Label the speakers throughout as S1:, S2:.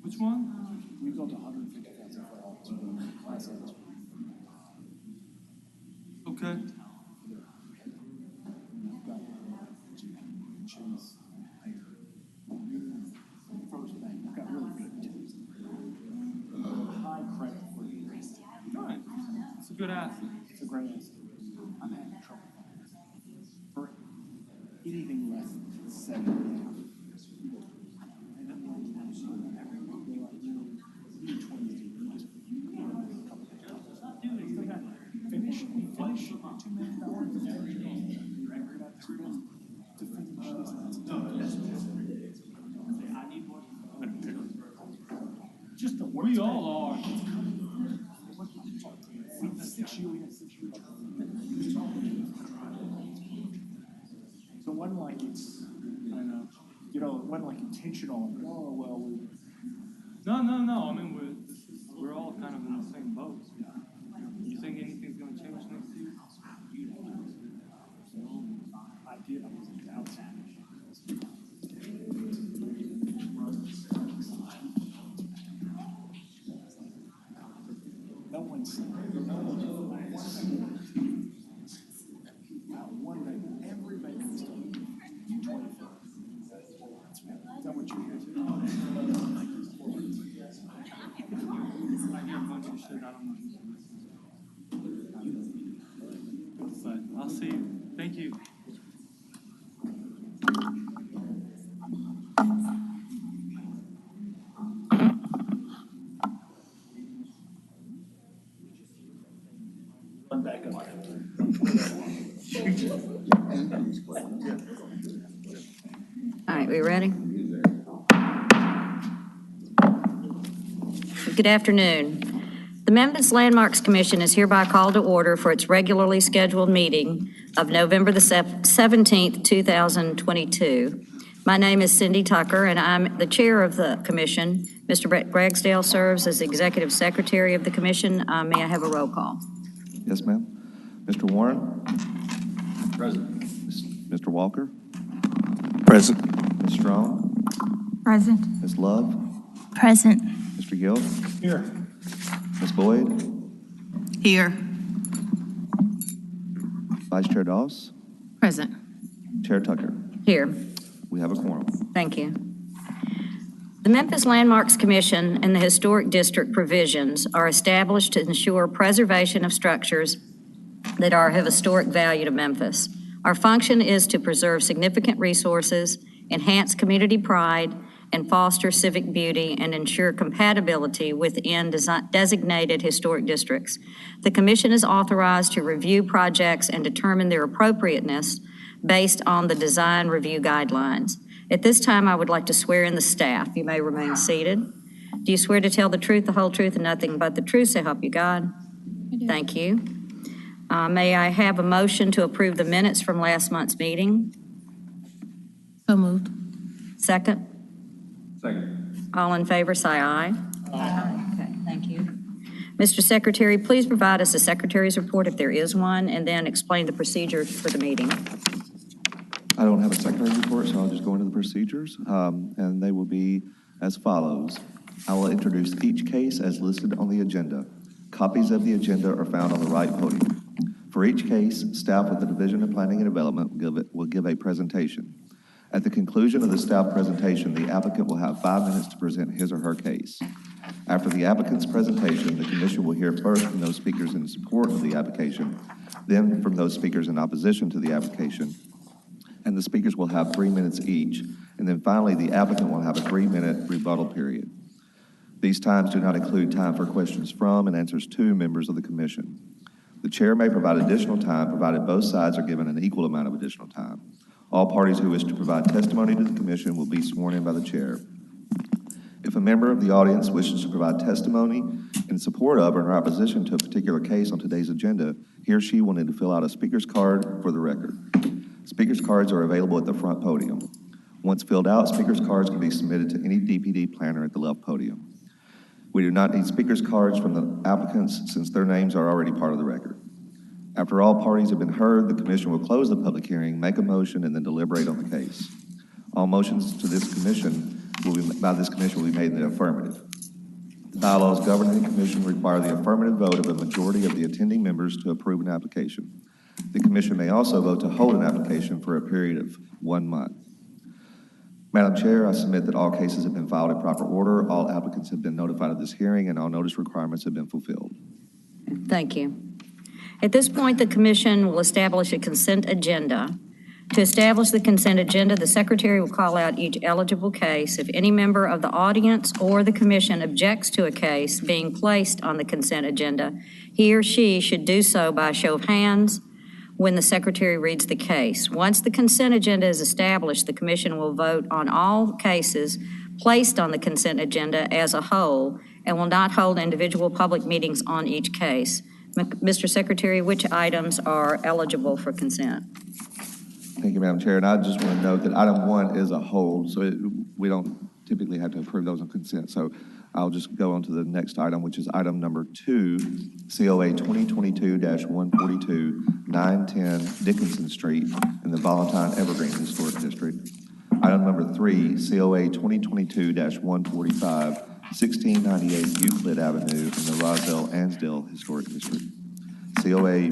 S1: Which one?
S2: We built 150,000 foot Class A.
S1: Okay.
S2: First bank, we've got really good teams. High credit for you.
S1: Right. It's a good asset.
S2: It's a great asset. I'm having trouble for anything less than 7.5. Finish $2 million to finish just the work.
S1: We all are.
S2: We have 6 years. So it wasn't like it's, I don't know, it wasn't like intentional. Oh, well,
S1: No. I mean, we're all kind of in the same boat. You think anything's going to change next year?
S2: I did. I was outside. No one's one day, everybody is doing 24. Is that what you're here to do?
S1: I hear a bunch of shit. I don't know. But I'll see you. Thank you.
S2: I'm back up.
S3: All right, we ready? Good afternoon. The Memphis Landmarks Commission is hereby called to order for its regularly scheduled meeting of November the 17th, 2022. My name is Cindy Tucker, and I'm the chair of the commission. Mr. Brett Ragsdale serves as executive secretary of the commission. May I have a roll call?
S4: Yes, ma'am. Mr. Warren?
S5: Present.
S4: Mr. Walker?
S5: Present.
S4: Ms. Strong?
S6: Present.
S4: Ms. Love?
S6: Present.
S4: Mr. Gill?
S2: Here.
S4: Ms. Boyd?
S6: Here.
S4: Vice Chair Doss?
S6: Present.
S4: Chair Tucker?
S3: Here.
S4: We have a quorum.
S3: Thank you. The Memphis Landmarks Commission and the Historic District provisions are established to ensure preservation of structures that are of historic value to Memphis. Our function is to preserve significant resources, enhance community pride, and foster civic beauty and ensure compatibility within designated historic districts. The Commission is authorized to review projects and determine their appropriateness based on the design review guidelines. At this time, I would like to swear in the staff. You may remain seated. Do you swear to tell the truth, the whole truth, and nothing but the truth, so help you God?
S6: I do.
S3: Thank you. May I have a motion to approve the minutes from last month's meeting?
S6: So moved.
S3: Second?
S5: Second.
S3: All in favor, say aye. Aye. Okay, thank you. Mr. Secretary, please provide us a secretary's report if there is one, and then explain the procedure for the meeting.
S4: I don't have a secretary report, so I'll just go into the procedures, and they will be as follows. I will introduce each case as listed on the agenda. Copies of the agenda are found on the right podium. For each case, staff with the Division of Planning and Development will give a presentation. At the conclusion of the staff presentation, the applicant will have 5 minutes to present his or her case. After the applicant's presentation, the commission will hear first from those speakers in support of the application, then from those speakers in opposition to the application, and the speakers will have 3 minutes each, and then finally the applicant will have a 3-minute rebuttal period. These times do not include time for questions from and answers to members of the commission. The chair may provide additional time, provided both sides are given an equal amount of additional time. All parties who wish to provide testimony to the commission will be sworn in by the chair. If a member of the audience wishes to provide testimony in support of or in opposition to a particular case on today's agenda, he or she will need to fill out a speaker's card for the record. Speaker's cards are available at the front podium. Once filled out, speaker's cards can be submitted to any DPD planner at the left podium. We do not need speaker's cards from the applicants since their names are already part of the record. After all parties have been heard, the commission will close the public hearing, make a motion, and then deliberate on the case. All motions to this commission by this commission will be made in the affirmative. The bylaws governing the commission require the affirmative vote of a majority of the attending members to approve an application. The commission may also vote to hold an application for a period of 1 month. Madam Chair, I submit that all cases have been filed in proper order, all applicants have been notified of this hearing, and all notice requirements have been fulfilled.
S3: Thank you. At this point, the commission will establish a consent agenda. To establish the consent agenda, the secretary will call out each eligible case. If any member of the audience or the commission objects to a case being placed on the consent agenda, he or she should do so by a show of hands when the secretary reads the case. Once the consent agenda is established, the commission will vote on all cases placed on the consent agenda as a whole and will not hold individual public meetings on each case. Mr. Secretary, which items are eligible for consent?
S4: Thank you, Madam Chair. And I just want to note that item 1 is a hold, so we don't typically have to approve those on consent. So I'll just go on to the next item, which is item number 2, COA 2022-142, 910 Dickinson Street in the Valentine Evergreen Historic District. Item number 3, COA 2022-145, 1698 Euclid Avenue in the Roselle-Ansdale Historic District. COA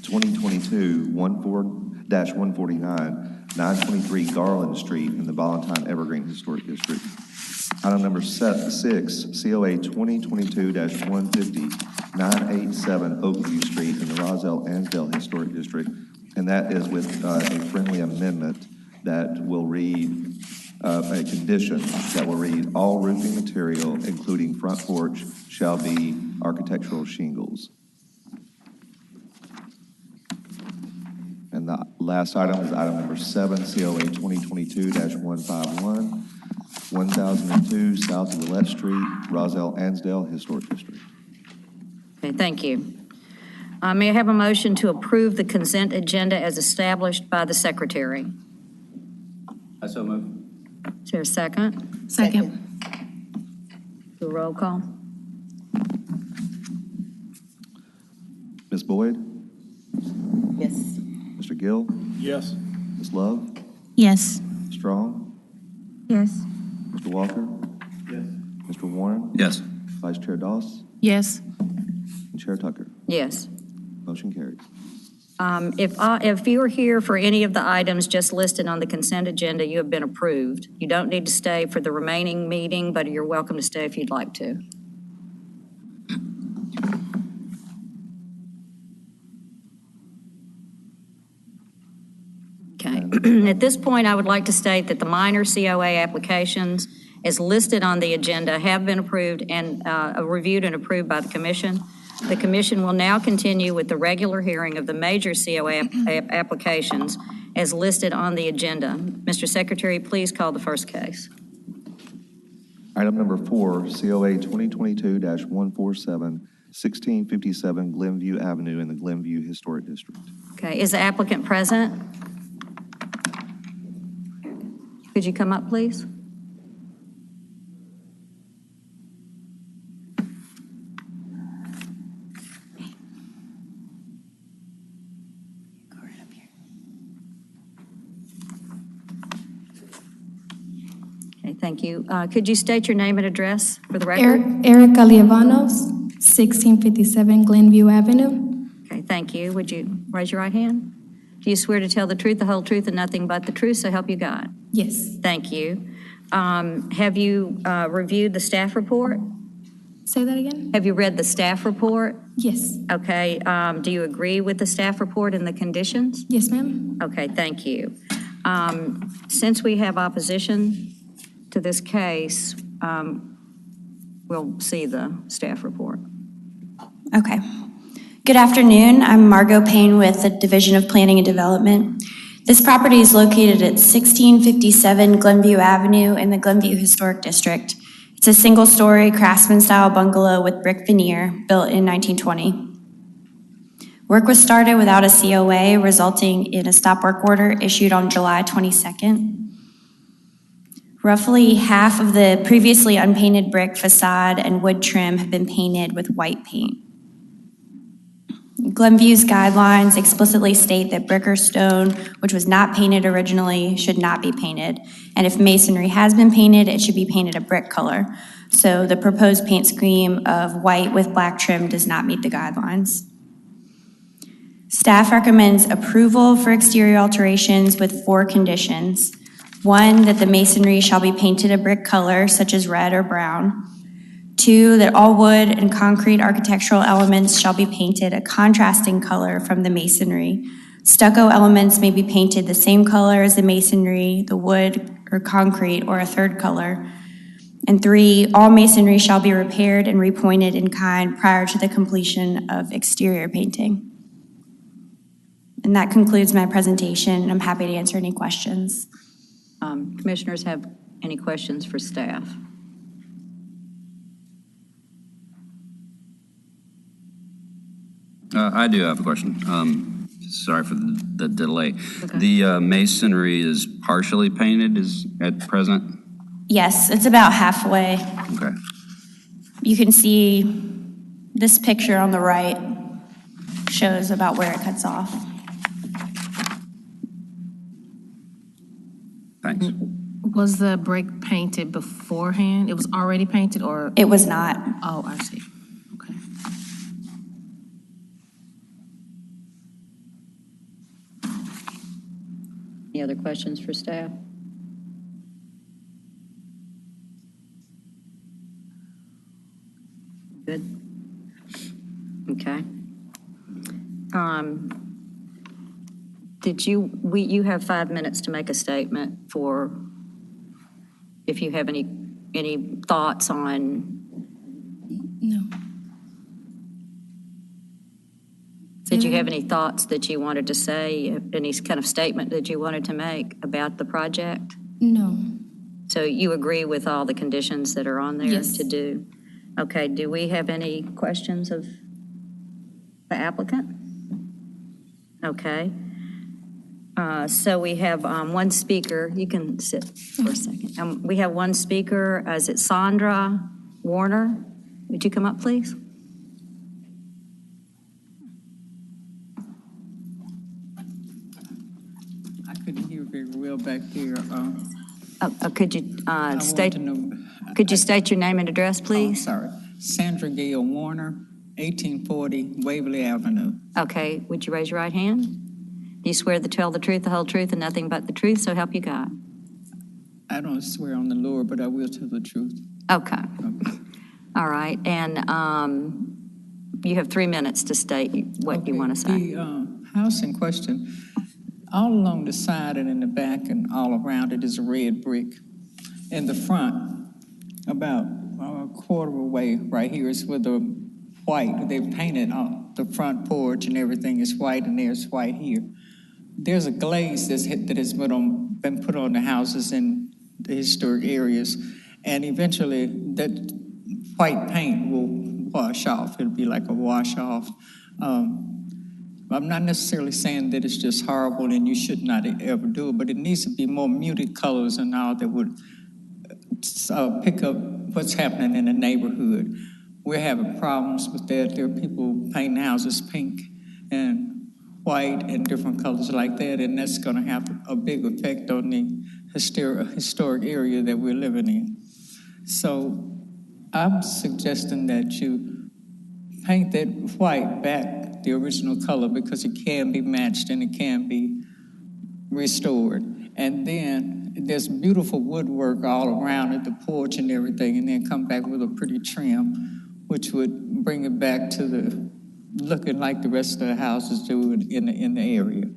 S4: 2022-149, 923 Garland Street in the Valentine Evergreen Historic District. Item number 6, COA 2022-150, 987 Oakview Street in the Roselle-Ansdale Historic District. And that is with a friendly amendment that will read, a condition that will read, all roofing material, including front porch, shall be architectural shingles. And the last item is item number 7, COA 2022-151, 1002 South Willette Street, Roselle-Ansdale Historic District.
S3: Okay, thank you. May I have a motion to approve the consent agenda as established by the secretary?
S5: I so move.
S3: Is there a second?
S6: Second.
S3: Do a roll call.
S4: Ms. Boyd?
S6: Yes.
S4: Mr. Gill?
S1: Yes.
S4: Ms. Love?
S6: Yes.
S4: Strong?
S6: Yes.
S4: Mr. Walker?
S1: Yes.
S4: Mr. Warren?
S5: Yes.
S4: Vice Chair Doss?
S6: Yes.
S4: And Chair Tucker?
S3: Yes.
S4: Motion carries.
S3: If you are here for any of the items just listed on the consent agenda, you have been approved. You don't need to stay for the remaining meeting, but you're welcome to stay if you'd like to. Okay. At this point, I would like to state that the minor COA applications as listed on the agenda have been approved and reviewed and approved by the commission. The commission will now continue with the regular hearing of the major COA applications as listed on the agenda. Mr. Secretary, please call the first case.
S4: Item number 4, COA 2022-147, 1657 Glenview Avenue in the Glenview Historic District.
S3: Okay, is the applicant present? Could you come up, please? Okay, thank you. Could you state your name and address for the record?
S7: Erica Liavanos, 1657 Glenview Avenue.
S3: Okay, thank you. Would you raise your right hand? Do you swear to tell the truth, the whole truth, and nothing but the truth, so help you God?
S7: Yes.
S3: Thank you. Have you reviewed the staff report?
S7: Say that again?
S3: Have you read the staff report?
S7: Yes.
S3: Okay. Do you agree with the staff report and the conditions?
S7: Yes, ma'am.
S3: Okay, thank you. Since we have opposition to this case, we'll see the staff report.
S8: Okay. Good afternoon. I'm Margot Payne with the Division of Planning and Development. This property is located at 1657 Glenview Avenue in the Glenview Historic District. It's a single-story craftsman-style bungalow with brick veneer built in 1920. Work was started without a COA, resulting in a stop work order issued on July 22nd. Roughly half of the previously unpainted brick facade and wood trim have been painted with white paint. Glenview's guidelines explicitly state that brick or stone, which was not painted originally, should not be painted. And if masonry has been painted, it should be painted a brick color. So the proposed paint scheme of white with black trim does not meet the guidelines. Staff recommends approval for exterior alterations with 4 conditions. 1, that the masonry shall be painted a brick color, such as red or brown. 2, that all wood and concrete architectural elements shall be painted a contrasting color from the masonry. Stucco elements may be painted the same color as the masonry, the wood, or concrete, or a third color. And 3, all masonry shall be repaired and repointed in kind prior to the completion of exterior painting. And that concludes my presentation. I'm happy to answer any questions.
S3: Commissioners have any questions for staff?
S5: I do have a question. Sorry for the delay.
S3: Okay.
S5: The masonry is partially painted is at present?
S8: Yes, it's about halfway.
S5: Okay.
S8: You can see this picture on the right shows about where it cuts off.
S5: Thanks.
S6: Was the brick painted beforehand? It was already painted or?
S8: It was not.
S6: Oh, I see. Okay.
S3: Any other questions for staff? Good. Okay. You have 5 minutes to make a statement for, if you have any thoughts on,
S7: No.
S3: did you have any thoughts that you wanted to say, any kind of statement that you wanted to make about the project?
S7: No.
S3: So you agree with all the conditions that are on there
S7: Yes.
S3: to do? Okay, do we have any questions of the applicant? Okay. So we have one speaker. You can sit for a second. We have one speaker. Is it Sandra Warner? Would you come up, please?
S9: I couldn't hear very well back there.
S3: Could you
S9: I want
S3: state?
S9: to know.
S3: Could you state your name and address,
S9: Oh,
S3: please?
S9: sorry. Sandra Gale Warner, 1840 Waverly Avenue.
S3: Okay. Would you raise your right hand? Do you swear to tell the truth, the whole truth, and nothing but the truth? So help you God.
S9: I don't swear on the Lord, but I will tell the truth.
S3: Okay.
S9: Okay.
S3: All right. And you have 3 minutes to state what you want to say.
S9: The house in question, all along the side and in the back and all around it is a red brick. In the front, about a quarter away right here is where the white, they've painted the front porch and everything is white, and there's white here. There's a glaze that has been put on the houses in the historic areas, and eventually that white paint will wash off. It'll be like a wash off. I'm not necessarily saying that it's just horrible and you should not ever do it, but it needs to be more muted colors and all that would pick up what's happening in the neighborhood. We're having problems with that. There are people painting houses pink and white and different colors like that, and that's going to have a big effect on the historic area that we're living in. So I'm suggesting that you paint that white back the original color, because it can be matched and it can be restored. And then there's beautiful woodwork all around it, the porch and everything, and then come back with a pretty trim, which would bring it back to the looking like the rest of the houses do in the area.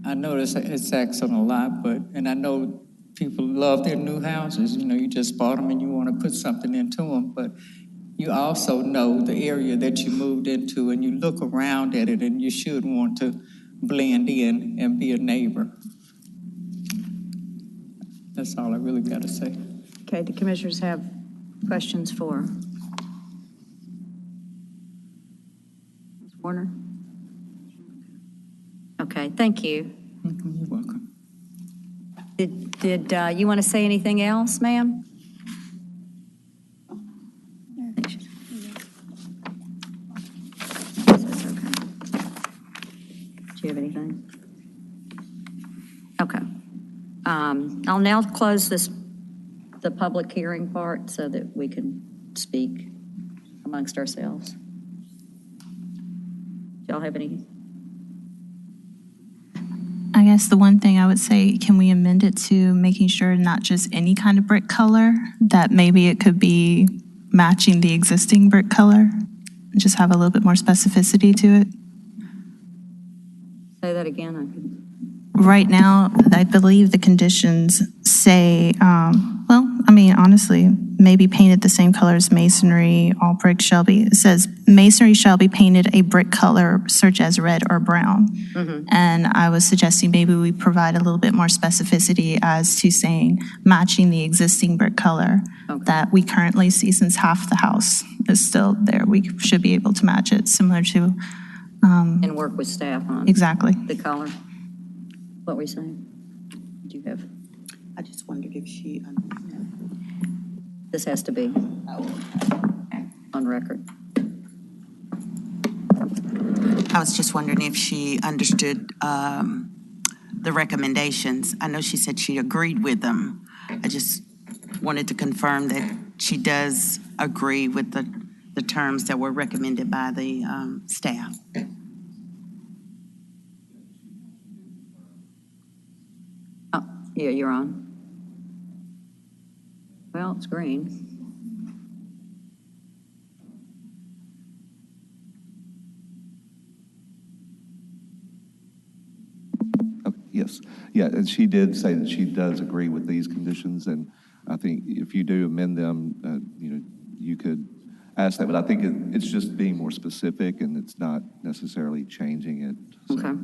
S9: I know it's asking a lot, and I know people love their new houses. You know, you just bought them and you want to put something into them, but you also know the area that you moved into, and you look around at it, and you should want to blend in and be a neighbor. That's all I really got to say.
S3: Okay, do commissioners have questions for Ms. Warner? Okay, thank you.
S9: You're welcome.
S3: Did you want to say anything else, ma'am? That's okay. everything? Okay. I'll now close the public hearing part so that we can speak amongst ourselves. Do y'all have any?
S10: I guess the one thing I would say, can we amend it to making sure not just any kind of brick color, that maybe it could be matching the existing brick color? Just have a little bit more specificity to it.
S3: Say that again. I can.
S10: Right now, I believe the conditions say, honestly, maybe painted the same color as masonry, all brick shall be, it says masonry shall be painted a brick color such as red or brown.
S3: Mm-hmm.
S10: And I was suggesting maybe we provide a little bit more specificity as to saying matching the existing brick color that we currently see, since half the house is still there. We should be able to match it similar to.
S3: And work with staff on.
S10: Exactly.
S3: The color. What were you saying? Do you have?
S11: I just wondered if she.
S3: This has to be on record.
S11: I was just wondering if she understood the recommendations. I know she said she agreed with them. I just wanted to confirm that she does agree with the terms that were recommended by the staff.
S3: Oh, yeah, you're on. Well, it's green.
S4: Yes, yeah, and she did say that she does agree with these conditions, and I think if you do amend them, you could ask that, but I think it's just being more specific, and it's not necessarily changing it. So.
S3: Okay.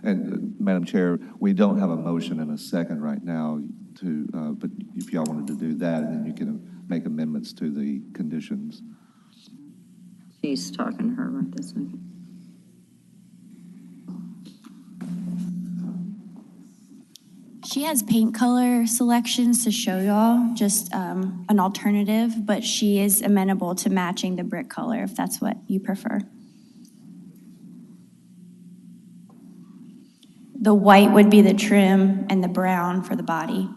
S4: And Madam Chair, we don't have a motion and a second right now but if y'all wanted to do that, and then you can make amendments to the conditions.
S3: She's talking to her right this second.
S8: She has paint color selections to show y'all, just an alternative, but she is amenable to matching the brick color if that's what you prefer. The white would be the trim and the brown for the body.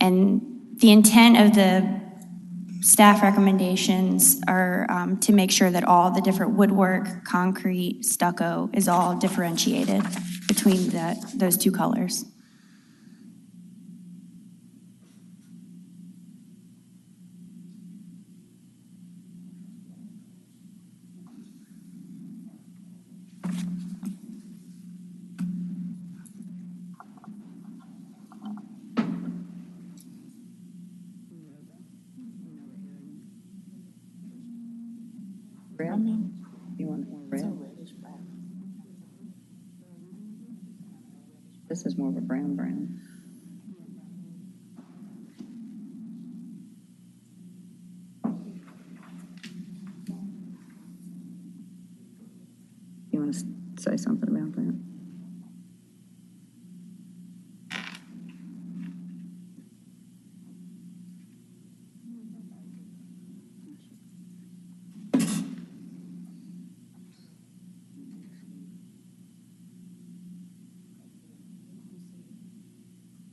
S8: And the intent of the staff recommendations are to make sure that all the different woodwork, concrete, stucco is all differentiated between those two colors.
S3: Red? You want more red? This is more of a brown. You want to say something about that?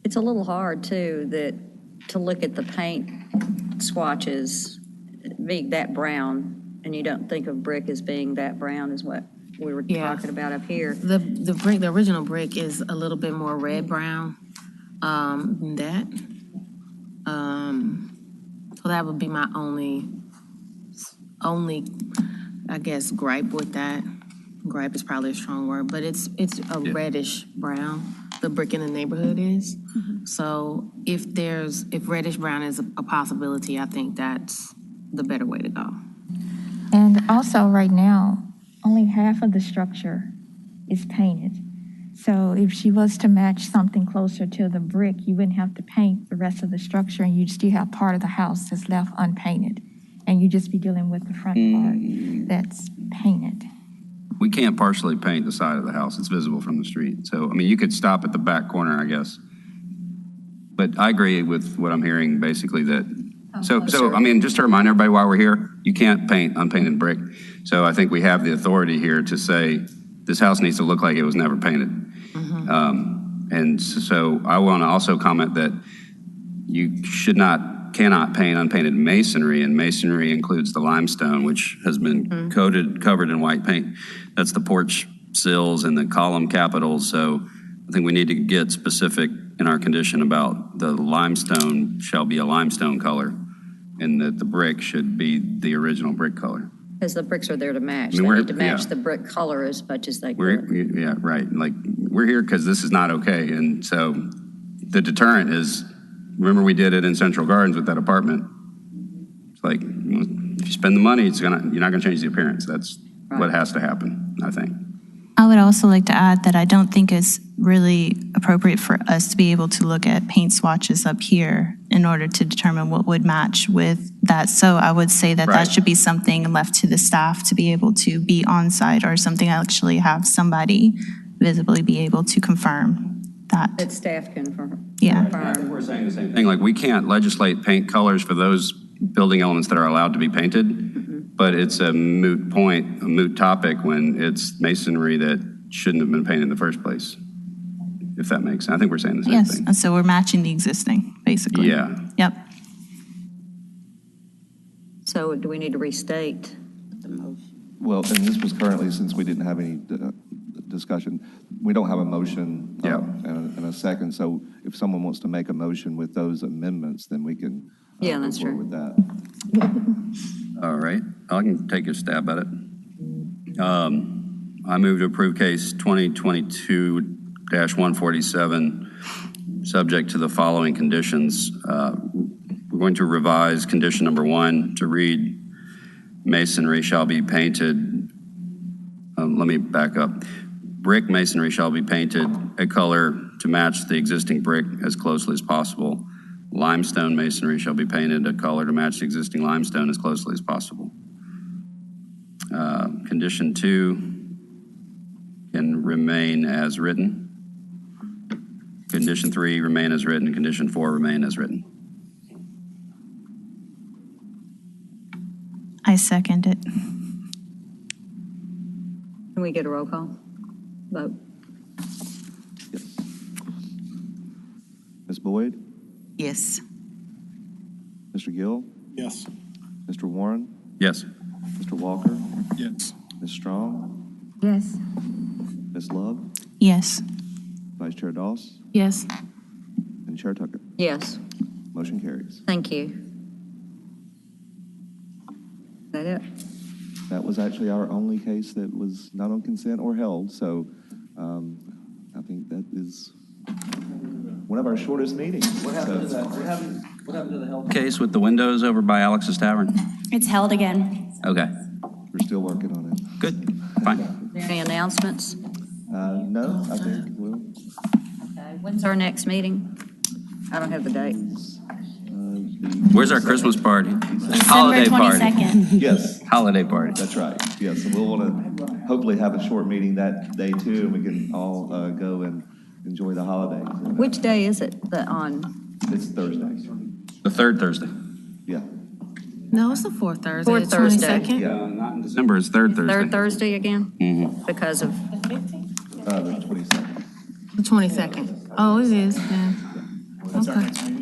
S3: It's a little hard, too, to look at the paint swatches being that brown, and you don't think of brick as being that brown is what we were talking about up here.
S6: The original brick is a little bit more red-brown than that. So that would be my only, I guess, gripe with that. Gripe is probably a strong word, but it's a reddish brown. The brick in the neighborhood is. Mm-hmm. So if reddish brown is a possibility, I think that's the better way to go.
S12: And also right now, only half of the structure is painted. So if she was to match something closer to the brick, you wouldn't have to paint the rest of the structure, and you'd still have part of the house that's left unpainted. And you'd just be dealing with the front part that's painted.
S5: We can't partially paint the side of the house. It's visible from the street. So, I mean, you could stop at the back corner, I guess. But I agree with what I'm hearing, basically, that, so I mean, just to remind everybody while we're here, you can't paint unpainted brick. So I think we have the authority here to say this house needs to look like it was never painted. And so I want to also comment that you cannot paint unpainted masonry, and masonry includes the limestone, which has been covered in white paint. That's the porch sills and the column capitals. So I think we need to get specific in our condition about the limestone shall be a limestone color, and that the brick should be the original brick color.
S3: Because the bricks are there to match.
S5: I mean,
S3: They
S5: we're-
S3: need to match
S5: yeah.
S3: the brick color as much as they
S5: We're,
S3: can.
S5: yeah, right. Like, we're here because this is not okay. And so the deterrent is, remember we did it in Central Gardens with that apartment. It's like, if you spend the money, you're not gonna change the appearance. That's what has to happen, I think.
S10: I would also like to add that I don't think it's really appropriate for us to be able to look at paint swatches up here in order to determine what would match with that. So I would say that
S5: Right.
S10: that should be something left to the staff to be able to be on site, or something actually have somebody visibly be able to confirm that.
S3: That staff can confirm.
S10: Yeah.
S5: I think we're saying the same thing. Like, we can't legislate paint colors for those building elements that are allowed to be painted, but it's a moot point, a moot topic when it's masonry that shouldn't have been painted in the first place, if that makes sense. I think we're saying the same
S10: Yes,
S5: thing.
S10: and so we're matching the existing, basically.
S5: Yeah.
S10: Yep.
S3: So do we need to restate?
S4: Well, and this was currently, since we didn't have any discussion, we don't have a motion and a second. So if someone wants to make a motion with those amendments, then we can
S3: Yeah,
S4: move
S3: that's
S4: forward
S3: true.
S4: with that.
S5: All right, I can take a stab at it. I move to approve case 2022-147, subject to the following conditions. We're going to revise condition number 1 to read, masonry shall be painted, let me back up. Brick masonry shall be painted a color to match the existing brick as closely as possible. Limestone masonry shall be painted a color to match the existing limestone as closely as possible. Condition 2 can remain as written. Condition 3 remain as written. Condition 4 remain as written.
S10: I second it.
S3: Can we get a roll call vote?
S4: Yes. Ms. Boyd?
S11: Yes.
S4: Mr. Gill?
S2: Yes.
S4: Mr. Warren?
S5: Yes.
S4: Mr. Walker?
S2: Yes.
S4: Ms. Strong?
S12: Yes.
S4: Ms. Love?
S10: Yes.
S4: Vice Chair Doss?
S6: Yes.
S4: And Chair Tucker?
S3: Yes,
S4: Motion carries.
S3: thank you. Is that it?
S4: That was actually our only case that was not on consent or held, so I think that is one of our shortest meetings. What happened to that? What happened to the health?
S5: Case with the windows over by Alex's Tavern?
S8: It's held again.
S5: Okay,
S4: We're still working on it.
S5: good, fine.
S3: Any announcements?
S4: No, I think we'll,
S3: Okay, when's our next meeting? I don't have the date.
S5: Where's our Christmas party?
S8: December
S5: Holiday party.
S8: 22nd.
S4: yes,
S5: Holiday party.
S4: that's right. Yes, and we'll want to hopefully have a short meeting that day too, and we can all go and enjoy the holidays.
S3: Which day is it on?
S4: It's Thursday.
S5: The third Thursday.
S4: Yeah.
S6: No, it's the fourth Thursday.
S3: Fourth
S6: the
S3: Thursday.
S6: 22nd.
S4: Yeah.
S5: Not in December, it's third Thursday.
S3: Third Thursday again? Because of,
S4: The 22nd.
S6: The 22nd. Oh, it is then. Okay.